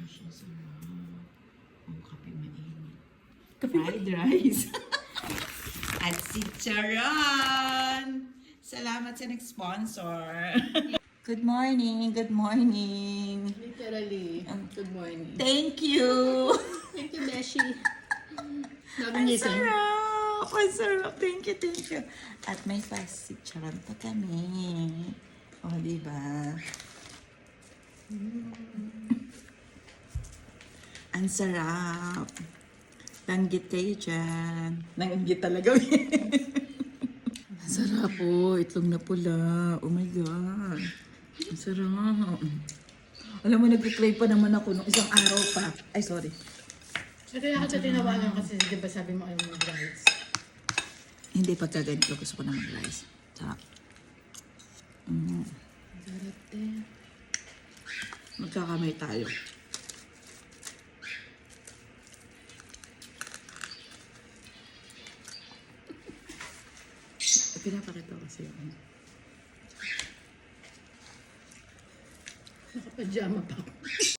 siya sarap. Ang kape mainit. Fried rice. At si Charon! Salamat sa nag-sponsor. Good morning, good morning. Literally, good morning. Thank you. Thank you, Beshi. Ang sarap. Ang sarap. Thank you, thank you. At may si Charon pa kami. O, diba? Ang sarap. Langgit kayo dyan. Langgit talaga. Ang sarap po. Itlog na pula. Oh my God. Ang sarap. Alam mo, nag-crave pa naman ako nung isang araw pa. Ay, sorry. Kaya ako tinawagan kasi, di ba sabi mo ayaw mo rice? Hindi, pagka ganito gusto ko na mag-rice. Sarap. Sarap din. Magkakamay tayo. Pinapakita ko kasi yun. Nakapajama pa ako.